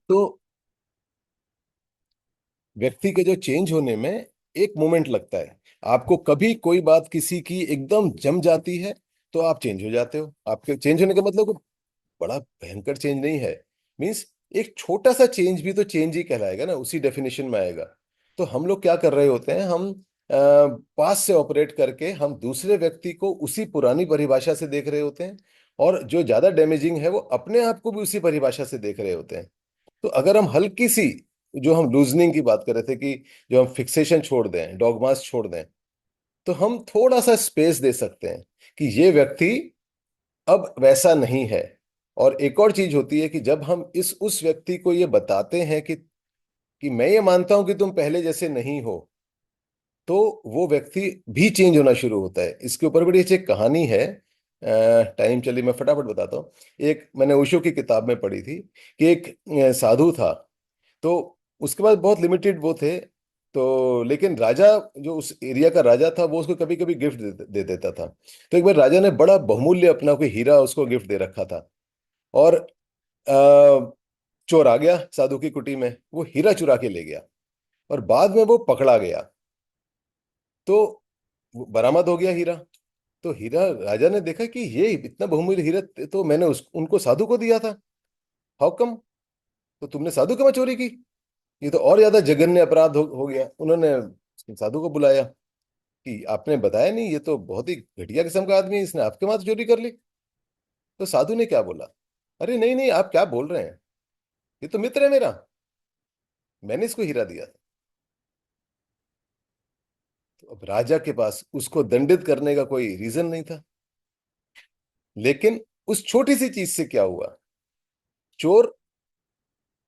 तो व्यक्ति के जो चेंज होने में एक मोमेंट लगता है। आपको कभी कोई बात किसी की एकदम जम जाती है तो आप चेंज हो जाते हो। आपके चेंज होने का मतलब कोई बड़ा भयंकर चेंज नहीं है। मीन्स एक छोटा सा चेंज भी तो चेंज ही कहलाएगा ना, उसी डेफिनेशन में आएगा। तो हम लोग क्या कर रहे होते हैं, हम पास से ऑपरेट करके हम दूसरे व्यक्ति को उसी पुरानी परिभाषा से देख रहे होते हैं, और जो ज्यादा डैमेजिंग है वो अपने आप को भी उसी परिभाषा से देख रहे होते हैं। तो अगर हम हल्की सी, जो हम लूजनिंग की बात कर रहे थे कि जो हम फिक्सेशन छोड़ दें, डॉगमास छोड़ दें, तो हम थोड़ा सा स्पेस दे सकते हैं कि ये व्यक्ति अब वैसा नहीं है। और एक और चीज होती है कि जब हम इस उस व्यक्ति को ये बताते हैं कि मैं ये मानता हूं कि तुम पहले जैसे नहीं हो, तो वो व्यक्ति भी चेंज होना शुरू होता है। इसके ऊपर बड़ी अच्छी एक कहानी है। टाइम चली, मैं फटाफट बताता हूँ। एक मैंने ओशो की किताब में पढ़ी थी कि एक साधु था। तो उसके बाद बहुत लिमिटेड वो थे। तो लेकिन राजा, जो उस एरिया का राजा था, वो उसको कभी कभी गिफ्ट दे देता था। तो एक बार राजा ने बड़ा बहुमूल्य अपना कोई हीरा उसको गिफ्ट दे रखा था। और चोर आ गया साधु की कुटी में, वो हीरा चुरा के ले गया। और बाद में वो पकड़ा गया। तो वो बरामद हो गया हीरा। तो हीरा, राजा ने देखा कि ये इतना बहुमूल्य हीरा तो मैंने उनको साधु को दिया था। How come? तो तुमने साधु के में चोरी की? ये तो और ज्यादा जघन्य अपराध हो गया। उन्होंने साधु को बुलाया कि आपने बताया नहीं, ये तो बहुत ही घटिया किस्म का आदमी है, इसने आपके वहां से चोरी कर ली। तो साधु ने क्या बोला, अरे नहीं नहीं, आप क्या बोल रहे हैं, ये तो मित्र है मेरा, मैंने इसको हीरा दिया था। तो अब राजा के पास उसको दंडित करने का कोई रीजन नहीं था। लेकिन उस छोटी सी चीज से क्या हुआ, चोर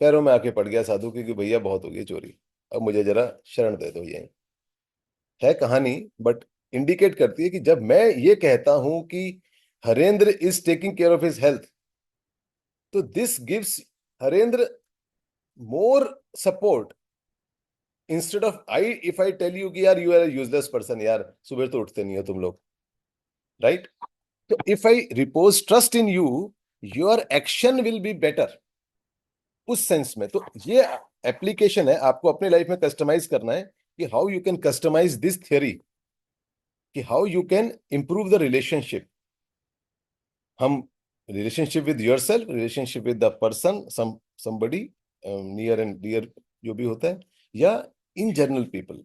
पैरों में आके पड़ गया साधु के कि भैया बहुत हो गई चोरी, अब मुझे जरा शरण दे दो। ये है कहानी, बट इंडिकेट करती है कि जब मैं ये कहता हूं कि Harendra is taking care of his health, तो this gives Harendra more support instead of I, if I tell you कि यार यू आर यूजलेस पर्सन, यार सुबह तो उठते नहीं हो तुम लोग, राइट? तो if I repose trust in you, your action will be better, उस सेंस में। तो ये एप्लीकेशन है, आपको अपने लाइफ में कस्टमाइज करना है कि how you can customise this theory, कि how you can improve the relationship. हम relationship with yourself, relationship with the person, somebody near and dear, जो भी होता है, या इन जनरल पीपल।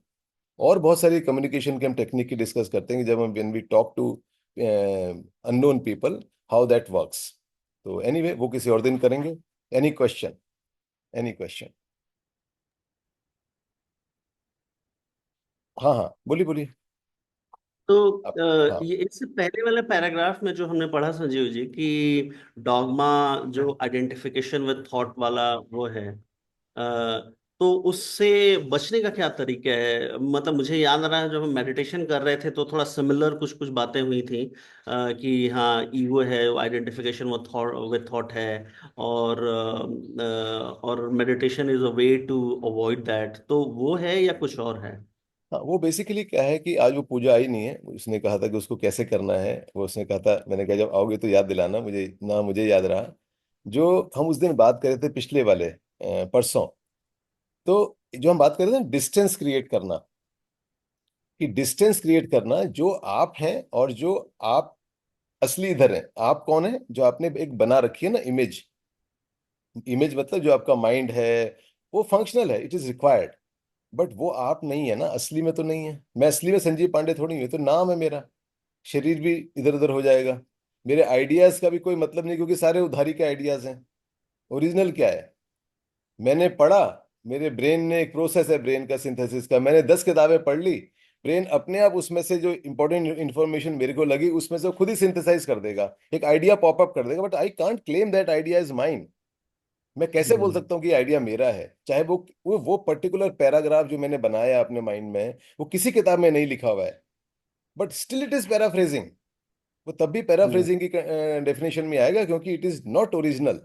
और बहुत सारी कम्युनिकेशन के हम टेक्निक की डिस्कस करते हैं कि जब हम when we talk to unknown people, how that works. तो एनीवे वो किसी और दिन करेंगे। Any question? Any question? हाँ हाँ, बोलिए बोलिए। तो आप, हाँ ये इससे पहले वाले पैराग्राफ में जो हमने पढ़ा संजीव जी कि डॉगमा, जो आइडेंटिफिकेशन विद थॉट वाला वो है, तो उससे बचने का क्या तरीका है? मतलब मुझे याद आ रहा है जब हम मेडिटेशन कर रहे थे तो थोड़ा सिमिलर कुछ कुछ बातें हुई थी, कि हाँ ईगो है, आइडेंटिफिकेशन विद थॉट है, और और meditation is a way to avoid that. तो वो है या कुछ और है? हाँ, वो बेसिकली क्या है कि आज वो पूजा आई नहीं है, उसने कहा था कि उसको कैसे करना है। वो उसने कहा था, मैंने कहा जब आओगे तो याद दिलाना मुझे, ना मुझे याद रहा। जो हम उस दिन बात कर रहे थे पिछले वाले परसों, तो जो हम बात कर रहे थे डिस्टेंस क्रिएट करना, कि डिस्टेंस क्रिएट करना जो आप हैं और जो आप असली इधर हैं। आप कौन है? जो आपने एक बना रखी है ना इमेज। इमेज मतलब जो आपका माइंड है, वो फंक्शनल है, इट इज रिक्वायर्ड, बट वो आप नहीं है ना, असली में तो नहीं है। मैं असली में संजीव पांडे थोड़ी हूँ, ये तो नाम है मेरा। शरीर भी इधर उधर हो जाएगा। मेरे आइडियाज का भी कोई मतलब नहीं, क्योंकि सारे उधारी के आइडियाज हैं। ओरिजिनल क्या है? मैंने पढ़ा, मेरे ब्रेन ने एक प्रोसेस है ब्रेन का सिंथेसिस का, मैंने 10 किताबें पढ़ ली। ब्रेन अपने आप उसमें से जो इंपॉर्टेंट इंफॉर्मेशन मेरे को लगी उसमें से खुद ही सिंथेसाइज कर देगा, एक आइडिया पॉपअप कर देगा, but I can't claim that idea is mine. मैं कैसे बोल हम्म। सकता हूँ कि आइडिया मेरा है, चाहे वो पर्टिकुलर पैराग्राफ जो मैंने बनाया अपने माइंड में, वो किसी किताब में नहीं लिखा हुआ है, but still it is paraphrasing. वो तब भी हम्म। पैराफ्रेजिंग की डेफिनेशन में आएगा, क्योंकि इट इज नॉट ओरिजिनल।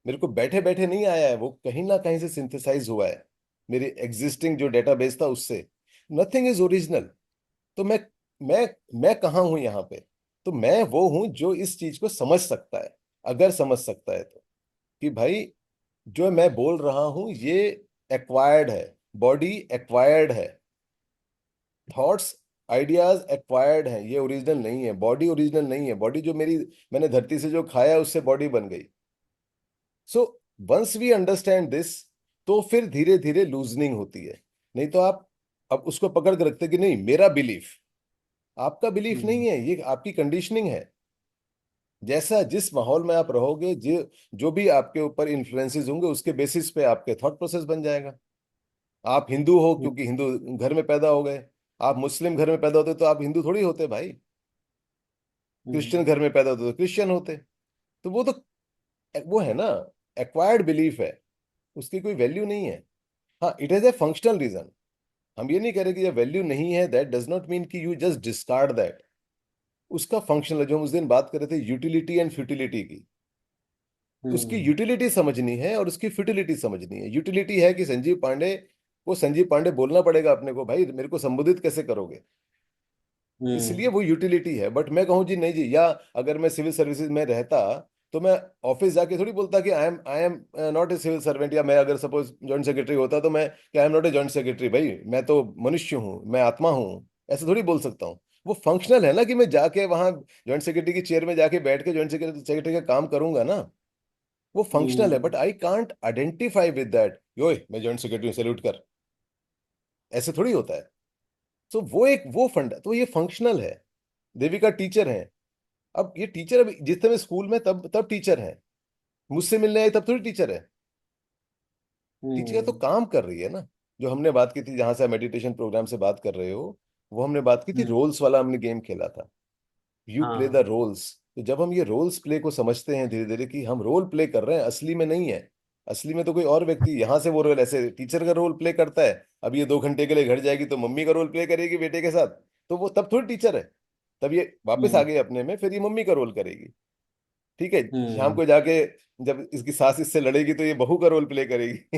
मेरे को बैठे बैठे नहीं आया है, वो कहीं ना कहीं से सिंथेसाइज हुआ है मेरे एग्जिस्टिंग जो डेटाबेस था उससे। Nothing is original. तो मैं मैं कहाँ हूं यहाँ पे? तो मैं वो हूं जो इस चीज को समझ सकता है। अगर समझ सकता है तो, कि भाई जो मैं बोल रहा हूं ये एक्वायर्ड है, बॉडी एक्वायर्ड है, थॉट्स आइडियाज एक्वायर्ड हैं, ये ओरिजिनल नहीं है, बॉडी ओरिजिनल नहीं है, बॉडी जो मेरी, मैंने धरती से जो खाया उससे बॉडी बन गई। So once we understand this, तो फिर धीरे धीरे लूजनिंग होती है। नहीं तो आप अब उसको पकड़ के रखते कि नहीं मेरा बिलीफ, आपका बिलीफ नहीं हम्म है, ये आपकी कंडीशनिंग है। जैसा जिस माहौल में आप रहोगे, जो जो भी आपके ऊपर इन्फ्लुएंसेस होंगे उसके बेसिस पे आपके थॉट प्रोसेस बन जाएगा। आप हिंदू हो हम्म क्योंकि हिंदू घर में पैदा हो गए, आप मुस्लिम घर में पैदा होते तो आप हिंदू थोड़ी होते भाई, क्रिश्चियन हम्म घर में पैदा होते तो क्रिश्चियन होते। तो वो है ना, एक्वायर्ड बिलीफ है, उसकी कोई वैल्यू नहीं है। हाँ, it is a functional reason. हम ये नहीं कह रहे कि ये वैल्यू नहीं है, दैट डज नॉट मीन कि यू जस्ट डिस्कार्ड दैट। उसका फंक्शनल है, जो हम उस दिन बात कर रहे थे यूटिलिटी एंड फ्यूटिलिटी की, उसकी हम्म यूटिलिटी समझनी है और उसकी फ्यूटिलिटी समझनी है। यूटिलिटी है कि संजीव पांडे को संजीव पांडे बोलना पड़ेगा अपने को, भाई मेरे को संबोधित कैसे करोगे, इसलिए हम्म वो यूटिलिटी है। बट मैं कहूँ जी नहीं जी, या अगर मैं सिविल सर्विसेज में रहता तो मैं ऑफिस जाके थोड़ी बोलता कि I am not a civil servant, या मैं अगर सपोज जॉइंट सेक्रेटरी होता तो मैं कि I am not a joint secretary, भाई मैं तो मनुष्य हूँ, मैं आत्मा हूँ, ऐसे थोड़ी बोल सकता हूँ। वो फंक्शनल है ना, कि मैं जाके वहां जॉइंट सेक्रेटरी की चेयर में जाके बैठ के जॉइंट सेक्रेटरी का काम करूंगा ना, वो फंक्शनल है। Hmm but I can't identify with that, योए मैं जॉइंट सेक्रेटरी सैल्यूट कर, ऐसे थोड़ी होता है। तो वो एक वो फंड, तो ये फंक्शनल है। देविका टीचर है, अब ये टीचर, अब जिस समय स्कूल में तब तब टीचर है, मुझसे मिलने आई तब थोड़ी टीचर है। टीचर तो हम्म काम कर रही है ना। जो हमने बात की थी, जहां से मेडिटेशन प्रोग्राम से बात कर रहे हो, वो हमने बात की थी हम्म, रोल्स वाला, हमने गेम खेला था, यू प्ले द हाँ रोल्स। तो जब हम ये रोल्स प्ले को समझते हैं धीरे धीरे कि हम रोल प्ले कर रहे हैं, असली में नहीं है, असली में तो कोई और व्यक्ति यहाँ से वो रोल, ऐसे टीचर का रोल प्ले करता है, अब ये 2 घंटे के लिए घर जाएगी तो मम्मी का रोल प्ले करेगी बेटे के साथ, तो वो तब थोड़ी टीचर है। तब ये वापस आ हम्म गए अपने में, फिर ये मम्मी का रोल करेगी। ठीक है, शाम हम्म को जाके जब इसकी सास इससे लड़ेगी तो ये बहू का रोल प्ले करेगी।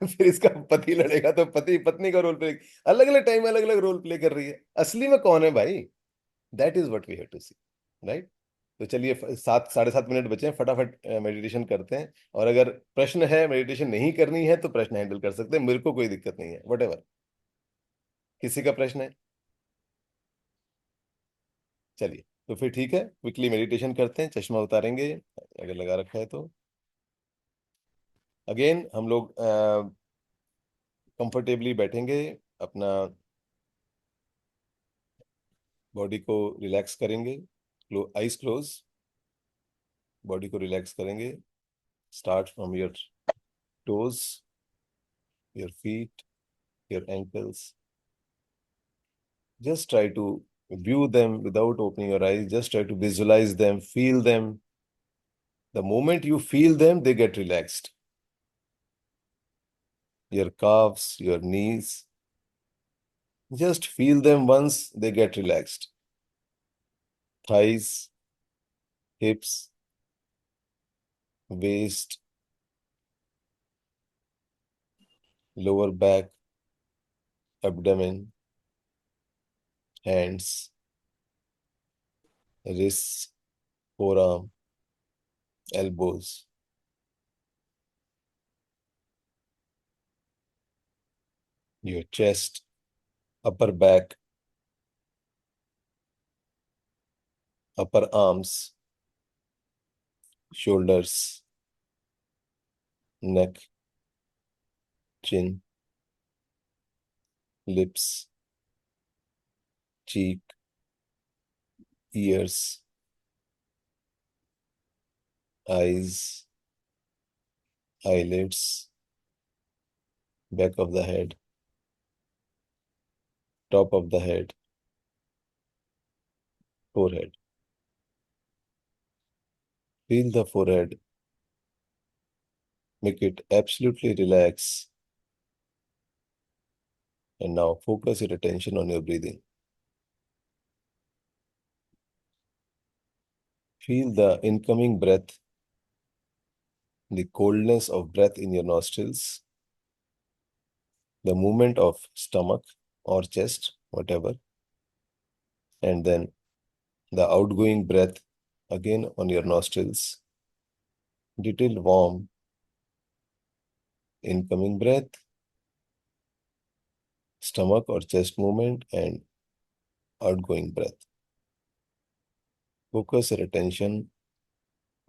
फिर इसका पति लड़ेगा तो पति पत्नी का रोल प्ले। अलग अलग टाइम में अलग अलग रोल प्ले कर रही है, असली में कौन है भाई, that is what we have to see, right. तो चलिए 7 साढ़े 7 मिनट बचे हैं, फटाफट मेडिटेशन करते हैं। और अगर प्रश्न है, मेडिटेशन नहीं करनी है तो प्रश्न हैंडल कर सकते हैं, मेरे को कोई दिक्कत नहीं है, वट किसी का प्रश्न है। चलिए, तो फिर ठीक है, क्विकली मेडिटेशन करते हैं, चश्मा उतारेंगे अगर लगा रखा है तो। अगेन हम लोग कंफर्टेबली बैठेंगे, अपना बॉडी को रिलैक्स करेंगे, आइज क्लोज, बॉडी को रिलैक्स करेंगे। Start from your toes, your feet, your ankles, just try to view them without opening your eyes, just try to visualize them, feel them. The moment you feel them, they get relaxed. Your calves, your knees, just feel them once, they get relaxed. Thighs, hips, waist, lower back, abdomen, hands, wrists, forearm, elbows, your chest, upper back, upper arms, shoulders, neck, chin, lips, cheek, ears, eyes, eyelids, back of the head, top of the head, forehead. Feel the forehead, make it absolutely relax. And now focus your attention on your breathing. Feel the incoming breath, the coldness of breath in your nostrils, the movement of stomach or chest, whatever, and then the outgoing breath again on your nostrils, little warm incoming breath, stomach or chest movement, and outgoing breath. Focus your attention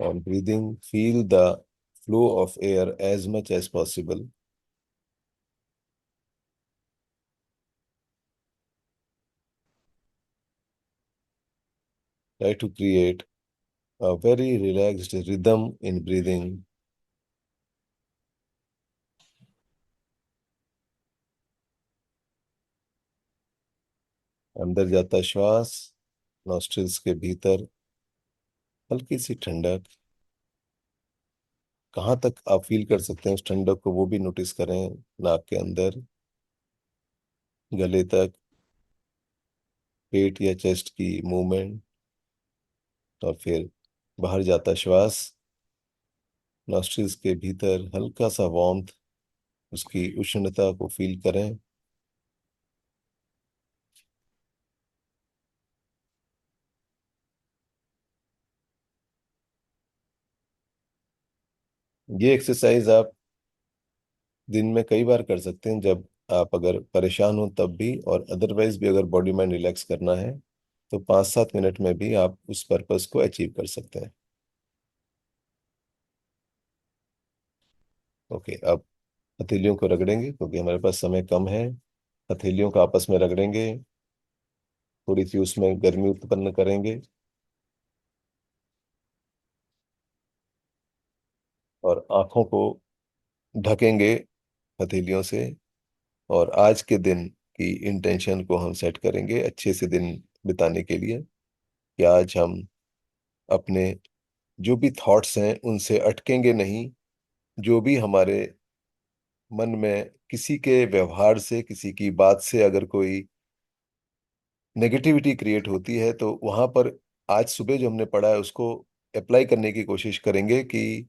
on breathing. Feel the flow of air as much as possible. Try to create a very relaxed rhythm in breathing. अंदर जाता श्वास nostrils के भीतर, हल्की सी ठंडक। कहाँ तक आप फील कर सकते हैं उस ठंडक को, वो भी नोटिस करें। नाक के अंदर, गले तक, पेट या चेस्ट की मूवमेंट। और फिर बाहर जाता श्वास नॉस्ट्रिल्स के भीतर, हल्का सा वार्मथ, उसकी उष्णता को फील करें। ये एक्सरसाइज आप दिन में कई बार कर सकते हैं, जब आप अगर परेशान हो तब भी, और अदरवाइज भी अगर बॉडी माइंड रिलैक्स करना है तो 5-7 मिनट में भी आप उस पर्पस को अचीव कर सकते हैं। ओके, अब हथेलियों को रगड़ेंगे क्योंकि हमारे पास समय कम है। हथेलियों को आपस में रगड़ेंगे, थोड़ी सी उसमें गर्मी उत्पन्न करेंगे, और आंखों को ढकेंगे हथेलियों से। और आज के दिन की इंटेंशन को हम सेट करेंगे अच्छे से दिन बिताने के लिए, कि आज हम अपने जो भी थॉट्स हैं उनसे अटकेंगे नहीं। जो भी हमारे मन में किसी के व्यवहार से, किसी की बात से अगर कोई नेगेटिविटी क्रिएट होती है, तो वहां पर आज सुबह जो हमने पढ़ा है उसको अप्लाई करने की कोशिश करेंगे कि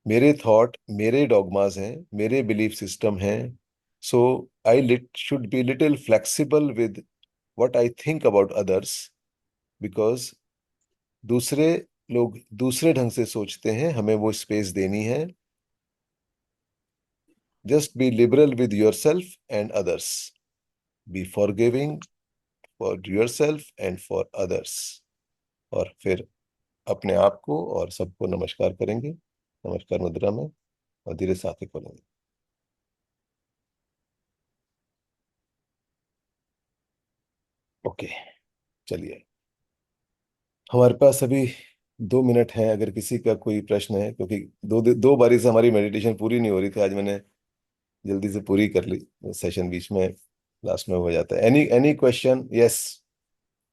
मेरे थॉट मेरे डॉगमास हैं, मेरे बिलीफ सिस्टम हैं। So I lit should be little flexible with what I think about others, because दूसरे लोग दूसरे ढंग से सोचते हैं, हमें वो स्पेस देनी है। Just be liberal with your self and others, be forgiving for your self and for others. और फिर अपने आप को और सबको नमस्कार करेंगे, नमस्कार मुद्रा में, और धीरे से आंखें खोलेंगे। ओके, चलिए। हमारे पास अभी 2 मिनट हैं, अगर किसी का कोई प्रश्न है, क्योंकि दो बारी से हमारी मेडिटेशन पूरी नहीं हो रही थी। आज मैंने जल्दी से पूरी कर ली, सेशन बीच में लास्ट में हो जाता है। Any any question? Yes,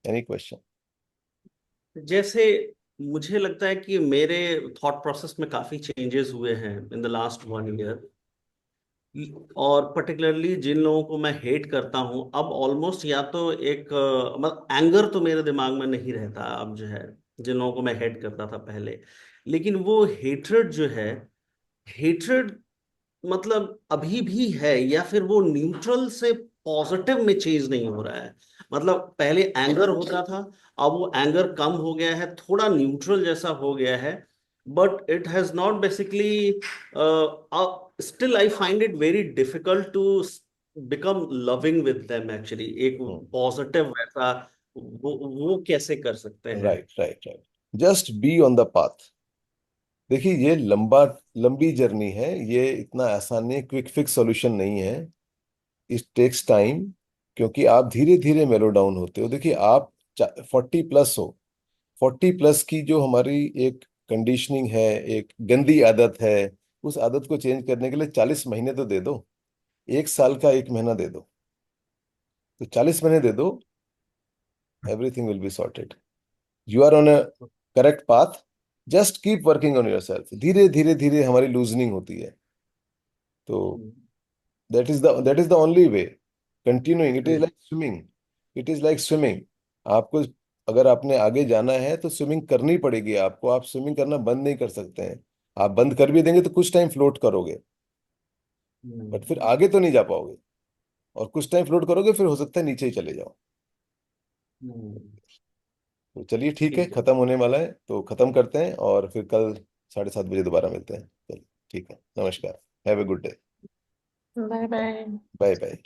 any question? जैसे मुझे लगता है कि मेरे थॉट प्रोसेस में काफी चेंजेस हुए हैं इन द लास्ट 1 ईयर। और पर्टिकुलरली जिन लोगों को मैं हेट करता हूं, अब ऑलमोस्ट या तो एक मतलब एंगर तो मेरे दिमाग में नहीं रहता अब जो है, जिन लोगों को मैं हेट करता था पहले। लेकिन वो हेट्रेड जो है, हेट्रेड मतलब अभी भी है, या फिर वो न्यूट्रल से पॉजिटिव में चेंज नहीं हो रहा है। मतलब पहले एंगर होता था, अब वो एंगर कम हो गया है, थोड़ा न्यूट्रल जैसा हो गया है। But it has not basically, still I find it very difficult to become loving with them actually, एक पॉजिटिव वैसा। वो कैसे कर सकते हैं? Right, right, right. Just be on the path. देखिए, ये लंबी जर्नी है, ये इतना आसान नहीं, क्विक फिक्स सॉल्यूशन नहीं है। इट टेक्स टाइम, क्योंकि आप धीरे धीरे मेलो डाउन होते हो। देखिए, आप 40 प्लस हो, 40 प्लस की जो हमारी एक कंडीशनिंग है, एक गंदी आदत है, उस आदत को चेंज करने के लिए 40 महीने तो दे दो। 1 साल का 1 महीना दे दो, तो 40 महीने दे दो, everything will be sorted. You are on a correct path. Just keep working on your self. धीरे धीरे धीरे हमारी लूजनिंग होती है, तो that is the only way. Continuing, it is like swimming. It is like swimming. आपको, अगर आपने आगे जाना है तो स्विमिंग करनी पड़ेगी आपको। आप स्विमिंग करना बंद नहीं कर सकते हैं। आप बंद कर भी देंगे तो कुछ टाइम फ्लोट करोगे, बट फिर आगे तो नहीं जा पाओगे। और कुछ टाइम फ्लोट करोगे, फिर हो सकता है नीचे ही चले जाओ। तो चलिए, ठीक है, ठीक है। खत्म होने वाला है तो खत्म करते हैं, और फिर कल 7:30 बजे दोबारा मिलते हैं। चलिए ठीक है, नमस्कार। Have a good day. Bye bye. Bye bye.